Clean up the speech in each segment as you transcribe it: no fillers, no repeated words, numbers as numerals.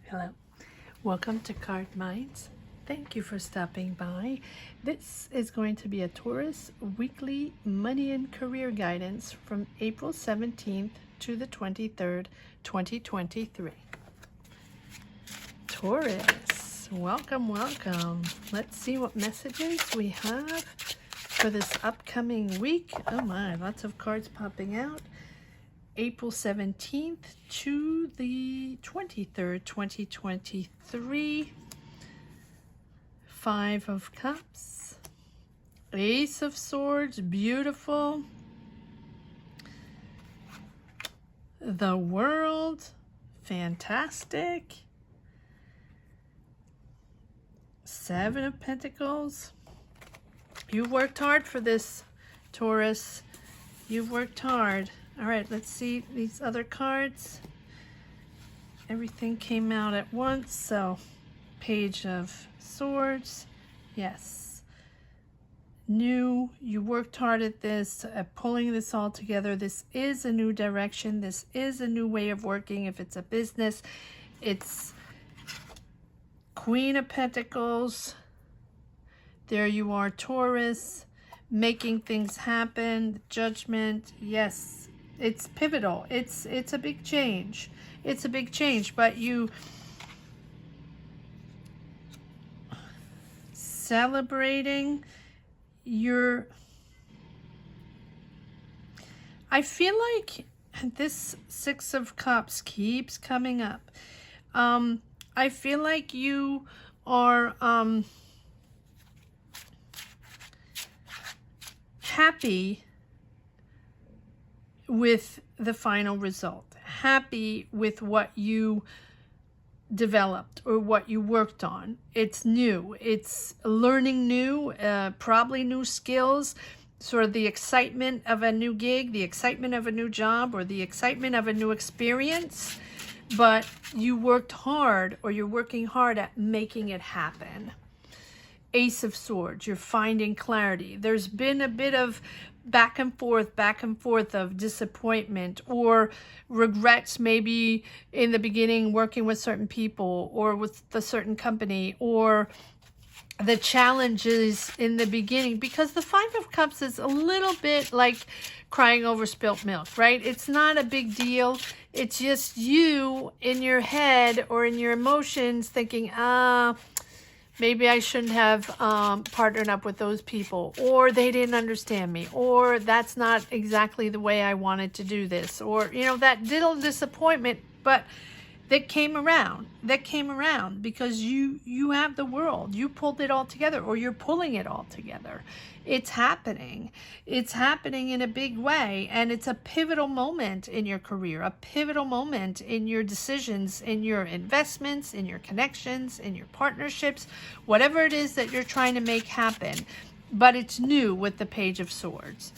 Hello, welcome to Card Minds. Thank you for stopping by. This is going to be a Taurus weekly money and career guidance from April 17th to the 23rd, 2023. Taurus, welcome, welcome. Let's see what messages we have for this upcoming week. Oh my, lots of cards popping out. April 17th to the 23rd, 2023. Five of Cups. Ace of Swords, beautiful. The World, fantastic. Seven of Pentacles. You've worked hard for this, Taurus. You've worked hard. All right, let's see these other cards. Everything came out at once, so Page of Swords, yes. New, you worked hard at this, at pulling this all together. This is a new direction. This is a new way of working. If it's a business, it's Queen of Pentacles. There you are, Taurus, making things happen. Judgment, yes. It's pivotal. It's a big change. It's a big change, but you celebrating your, I feel like this Six of Cups keeps coming up. I feel like you are happy with the final result, happy with what you developed or what you worked on. It's new, it's learning new, probably new skills, sort of the excitement of a new gig, the excitement of a new job, or the excitement of a new experience, but you worked hard, or you're working hard at making it happen. Ace of Swords, you're finding clarity. There's been a bit of back and forth of disappointment or regrets, maybe in the beginning working with certain people or with the certain company, or the challenges in the beginning, because the Five of Cups is a little bit like crying over spilt milk, right? It's not a big deal. It's just you in your head or in your emotions thinking, maybe I shouldn't have partnered up with those people, or they didn't understand me, or that's not exactly the way I wanted to do this, or, you know, that little disappointment, but that came around because you have the world. You pulled it all together, or you're pulling it all together. It's happening. It's happening in a big way, and it's a pivotal moment in your career, a pivotal moment in your decisions, in your investments, in your connections, in your partnerships, whatever it is that you're trying to make happen. But it's new with the Page of Swords.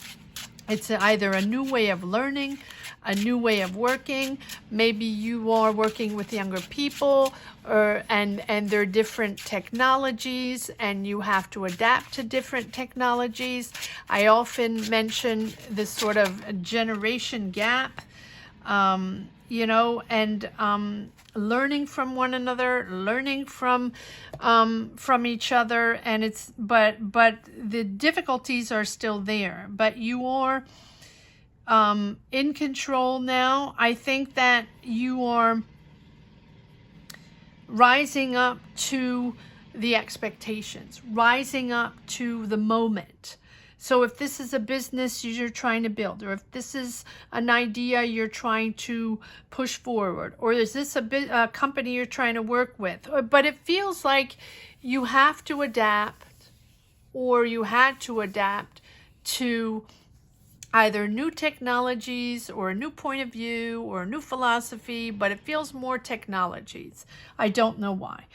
It's either a new way of learning, a new way of working. Maybe you are working with younger people, and there are different technologies, and you have to adapt to different technologies. I often mention this sort of generation gap, you know, and learning from one another, learning from each other, and it's but the difficulties are still there, but you are in control now. I think that you are rising up to the expectations, rising up to the moment. So if this is a business you're trying to build, or if this is an idea you're trying to push forward, or is this a company you're trying to work with, but it feels like you have to adapt, or you had to adapt to either new technologies or a new point of view or a new philosophy, but it feels more technologies. I don't know why.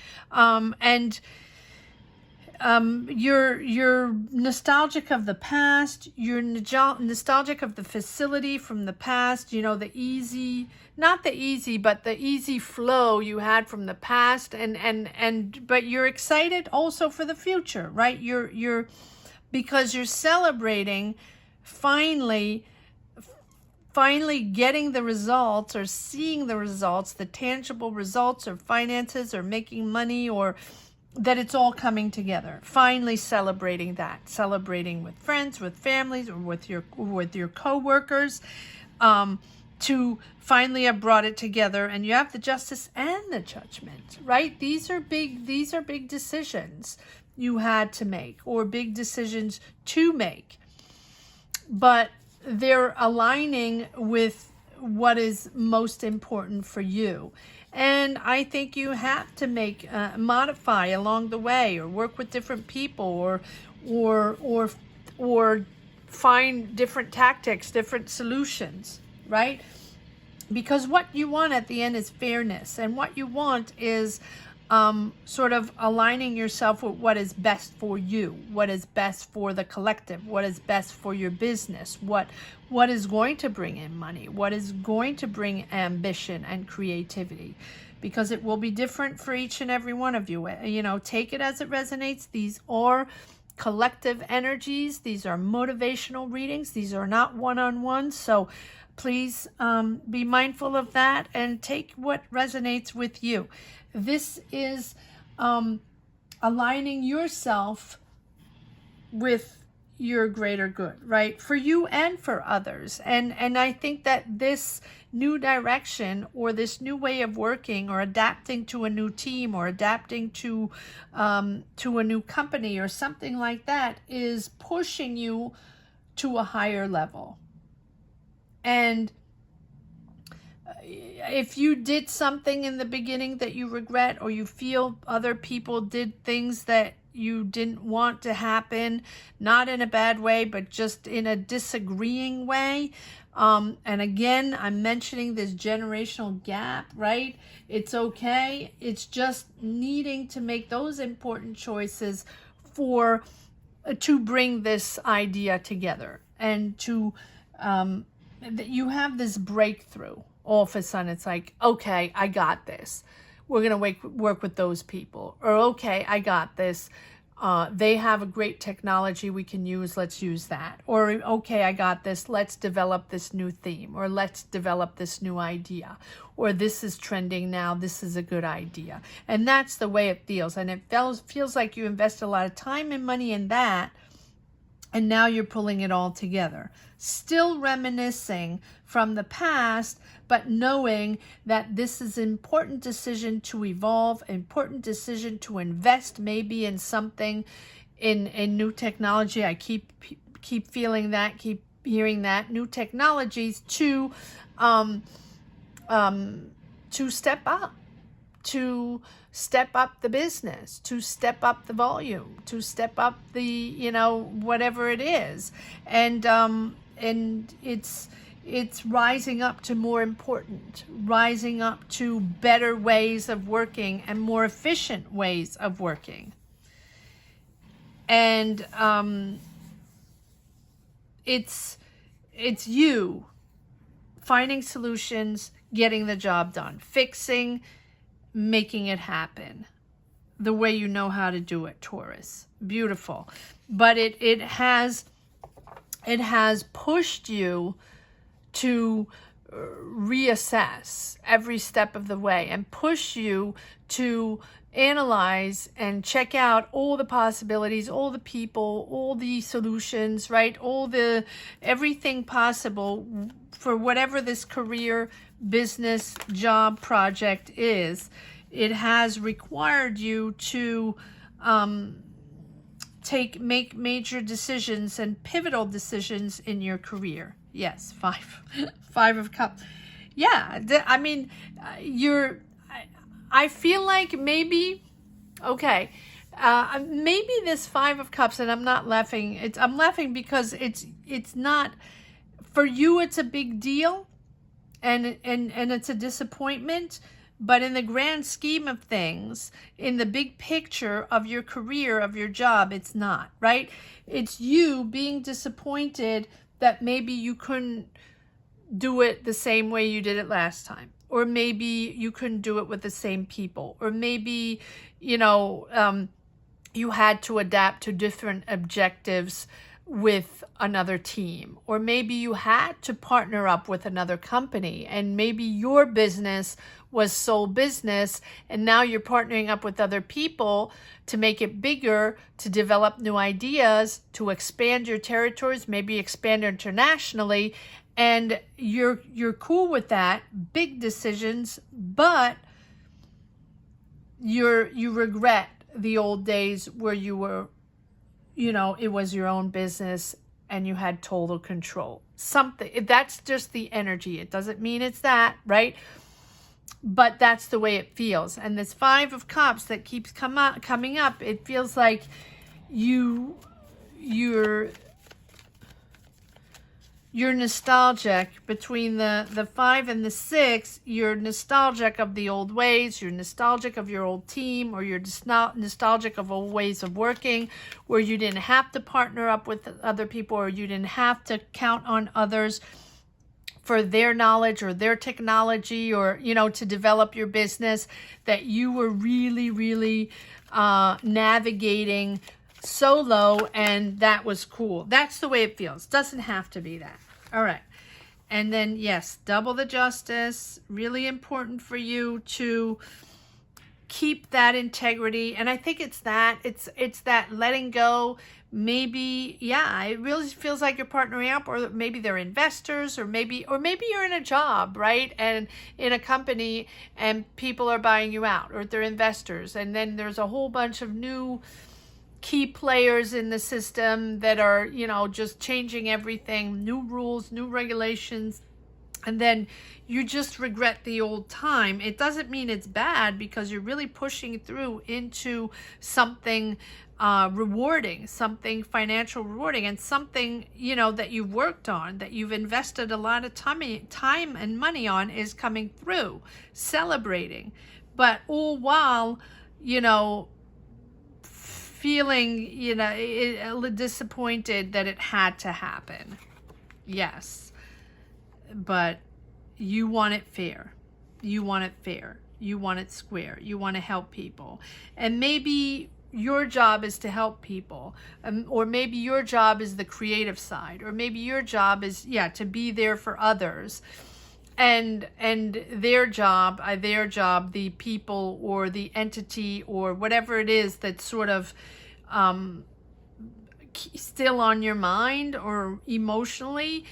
You're nostalgic of the past. You're nostalgic of the facility from the past. You know, the easy, not the easy, but the easy flow you had from the past. But you're excited also for the future, right? Because you're celebrating finally finally getting the results or seeing the results, the tangible results, or finances, or making money, or that it's all coming together. Finally celebrating that, celebrating with friends, with families, or with your co-workers, to finally have brought it together. And you have the Justice and the Judgment, right? These are big decisions you had to make, or big decisions to make, but they're aligning with what is most important for you. And I think you have to make modify along the way, or work with different people, or find different tactics, different solutions, right? Because what you want at the end is fairness, and what you want is sort of aligning yourself with what is best for you, what is best for the collective, what is best for your business, what is going to bring in money, what is going to bring ambition and creativity, because it will be different for each and every one of you. You know, take it as it resonates. These are collective energies. These are motivational readings. These are not one-on-one. So please be mindful of that and take what resonates with you. This is aligning yourself with your greater good, right? For you and for others. And I think that this new direction, or this new way of working, or adapting to a new team, or adapting to a new company, or something like that, is pushing you to a higher level. And if you did something in the beginning that you regret, or you feel other people did things that you didn't want to happen, not in a bad way, but just in a disagreeing way, and again, I'm mentioning this generational gap, right? It's okay. It's just needing to make those important choices to bring this idea together, and to that you have this breakthrough. All of a sudden, it's like, okay, I got this. We're going to work with those people. Or, okay, I got this. They have a great technology we can use. Let's use that. Or, okay, I got this. Let's develop this new theme. Or let's develop this new idea. Or this is trending now. This is a good idea. And that's the way it feels. And it feels like you invest a lot of time and money in that. And now you're pulling it all together. Still reminiscing from the past, but knowing that this is an important decision to evolve, important decision to invest maybe in something, in new technology. I keep feeling that, keep hearing that, new technologies to step up. To step up the business, to step up the volume, to step up the, you know, whatever it is. And it's rising up to more important, rising up to better ways of working and more efficient ways of working. And it's you finding solutions, getting the job done, fixing, making it happen the way you know how to do it, Taurus. Beautiful. But it has pushed you to reassess every step of the way, and push you to analyze and check out all the possibilities, all the people, all the solutions, right? Everything possible for whatever this career, business, job, project is. It has required you to make major decisions and pivotal decisions in your career. Yes, five of cups. Yeah, I mean, I feel like maybe, okay, maybe this 5 of cups, and I'm not laughing. I'm laughing because it's not, for you it's a big deal, and it's a disappointment, but in the grand scheme of things, in the big picture of your career, of your job, it's not, right? It's you being disappointed that maybe you couldn't do it the same way you did it last time. Or maybe you couldn't do it with the same people. Or maybe, you had to adapt to different objectives with another team, or maybe you had to partner up with another company, and maybe your business was sole business, and now you're partnering up with other people to make it bigger, to develop new ideas, to expand your territories, maybe expand internationally, and you're cool with that, big decisions, but you regret the old days where you were, it was your own business and you had total control. Something, that's just the energy. It doesn't mean it's that, right? But that's the way it feels. And this 5 of Cups that keeps coming up, it feels like you're nostalgic. Between the 5 and the 6, you're nostalgic of the old ways, you're nostalgic of your old team, or you're nostalgic of old ways of working where you didn't have to partner up with other people, or you didn't have to count on others for their knowledge or their technology, or, to develop your business, that you were really, really navigating solo, and that was cool. That's the way it feels. Doesn't have to be that. All right. And then, yes, double the Justice. Really important for you to keep that integrity. And I think it's that. It's that letting go. Maybe, yeah, it really feels like you're partnering up, or maybe they're investors, or maybe you're in a job, right? And in a company, and people are buying you out, or they're investors. And then there's a whole bunch of new key players in the system that are, just changing everything, new rules, new regulations, and then you just regret the old time. It doesn't mean it's bad, because you're really pushing through into something rewarding, something financial rewarding, and something, that you've worked on, that you've invested a lot of time and money on, is coming through, celebrating. But all while, feeling, disappointed that it had to happen. Yes. But you want it fair. You want it fair. You want it square. You want to help people. And maybe your job is to help people. Or maybe your job is the creative side. Or maybe your job is, to be there for others. And their job, the people or the entity or whatever it is that's sort of still on your mind or emotionally,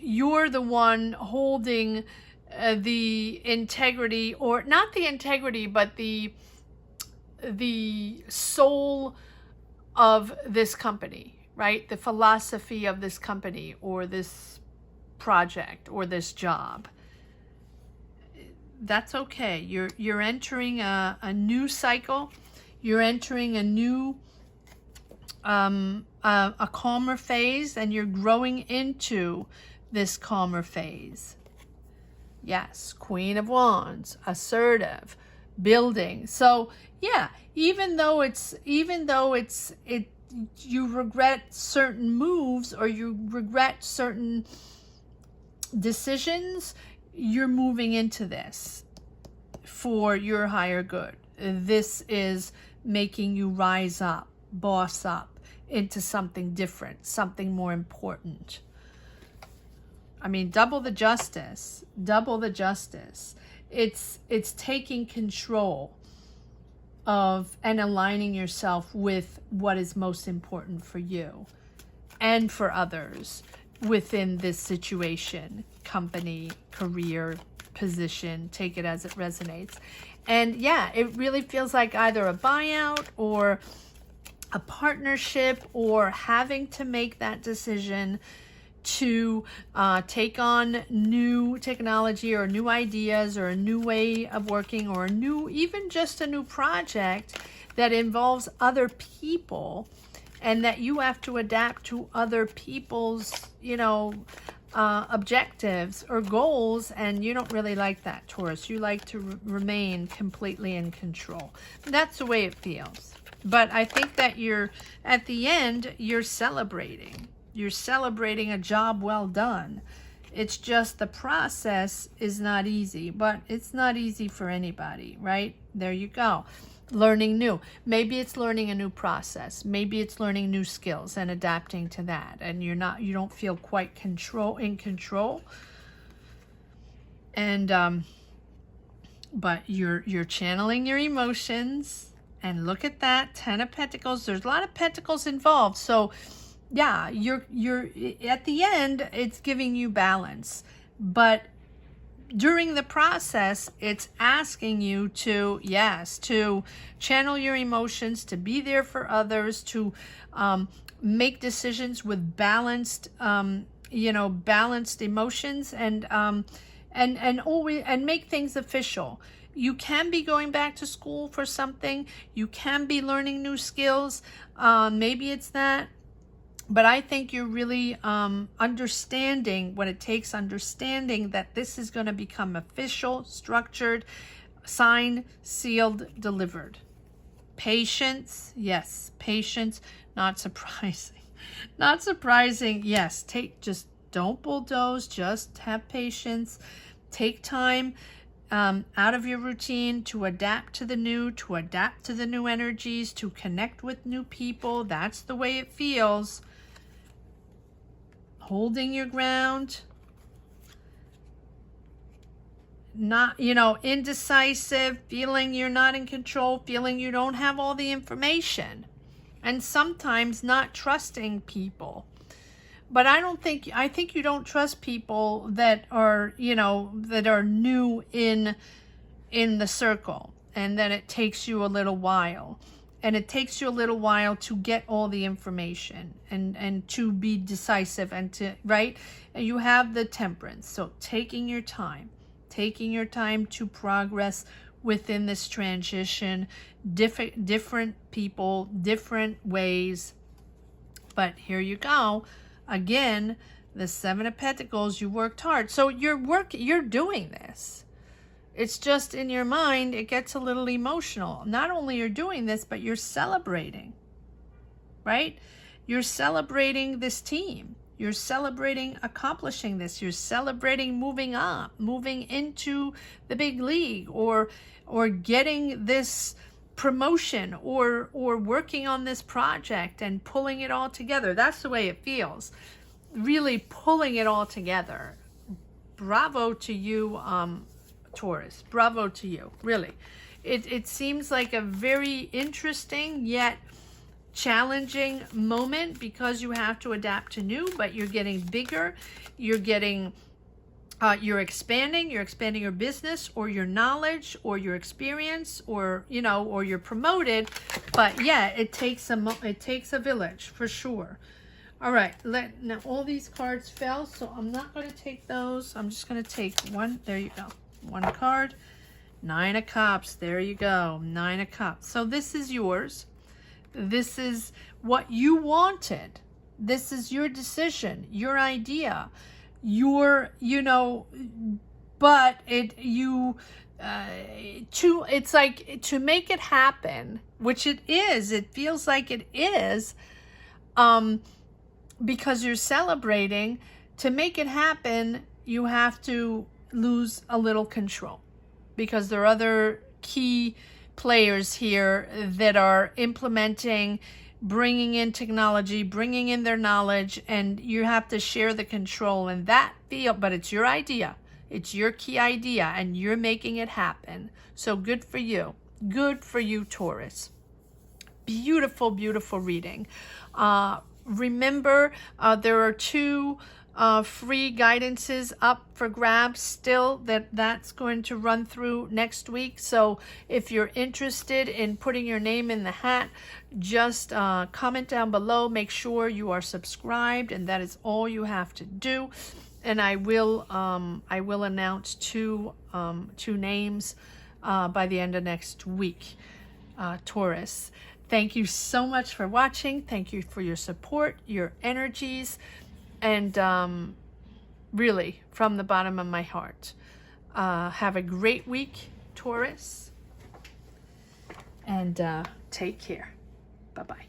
you're the one holding the integrity, or not the integrity, but the soul of this company, right? The philosophy of this company, or this project, or this job. That's okay. You're entering a new cycle. You're entering a new a calmer phase, and you're growing into this calmer phase. Yes, Queen of Wands, assertive, building. So yeah, even though you regret certain moves, or you regret certain decisions, you're moving into this for your higher good. This is making you rise up, boss up into something different, something more important. I mean, double the Justice. It's taking control of and aligning yourself with what is most important for you and for others within this situation, company, career, position. Take it as it resonates. And yeah, it really feels like either a buyout or a partnership, or having to make that decision to take on new technology, or new ideas, or a new way of working, or even just a new project that involves other people, and that you have to adapt to other people's, objectives or goals. And you don't really like that, Taurus. You like to remain completely in control. That's the way it feels. But I think that at the end, you're celebrating. You're celebrating a job well done. It's just the process is not easy, but it's not easy for anybody, right? There you go. learning new. Maybe it's learning a new process. Maybe it's learning new skills and adapting to that. And you don't feel quite in control. And but you're channeling your emotions. And look at that, 10 of Pentacles. There's a lot of Pentacles involved. So yeah, you're at the end, it's giving you balance. But during the process, it's asking you to, yes, to channel your emotions, to be there for others, to make decisions with balanced, balanced emotions, and always, and make things official. You can be going back to school for something. You can be learning new skills. Maybe it's that. But I think you're really understanding what it takes, understanding that this is going to become official, structured, signed, sealed, delivered. Patience, yes, patience, not surprising. Not surprising, yes, just don't bulldoze, just have patience. Take time out of your routine to adapt to the new, energies, to connect with new people. That's the way it feels. Holding your ground, not, indecisive, feeling you're not in control, feeling you don't have all the information, and sometimes not trusting people. But I think you don't trust people that are, that are new in the circle, and then it takes you a little while. And it takes you a little while to get all the information and to be decisive and to, right? And you have the Temperance. So taking your time to progress within this transition, different people, different ways. But here you go. Again, the 7 of Pentacles, you worked hard. So you're doing this. It's just in your mind, it gets a little emotional. Not only you're doing this, but you're celebrating, right? You're celebrating this team. You're celebrating accomplishing this. You're celebrating moving up, moving into the big league, or getting this promotion, or working on this project and pulling it all together. That's the way it feels. Really pulling it all together. Bravo to you, Taurus. Bravo to you, really. It seems like a very interesting yet challenging moment, because you have to adapt to new, but you're getting bigger. You're expanding your business, or your knowledge, or your experience, or or you're promoted. But yeah, it takes a village for sure. All right, now all these cards fell, so I'm not going to take those. I'm just going to take one. There you go. One card. 9 of Cups. There you go. 9 of Cups. So this is yours. This is what you wanted. This is your decision, your idea, but it's like to make it happen, which it is. It feels like it is, because you're celebrating. To make it happen, you have to lose a little control, because there are other key players here that are implementing, bringing in technology, bringing in their knowledge, and you have to share the control. And but it's your idea. It's your key idea, and you're making it happen. So good for you. Good for you, Taurus. Beautiful, beautiful reading. Remember, there are 2 free guidances up for grabs still. That's going to run through next week. So if you're interested in putting your name in the hat, just comment down below. Make sure you are subscribed, and that is all you have to do. And I will announce two names by the end of next week. Taurus, thank you so much for watching. Thank you for your support, your energies, and really, from the bottom of my heart, have a great week, Taurus, and take care. Bye-bye.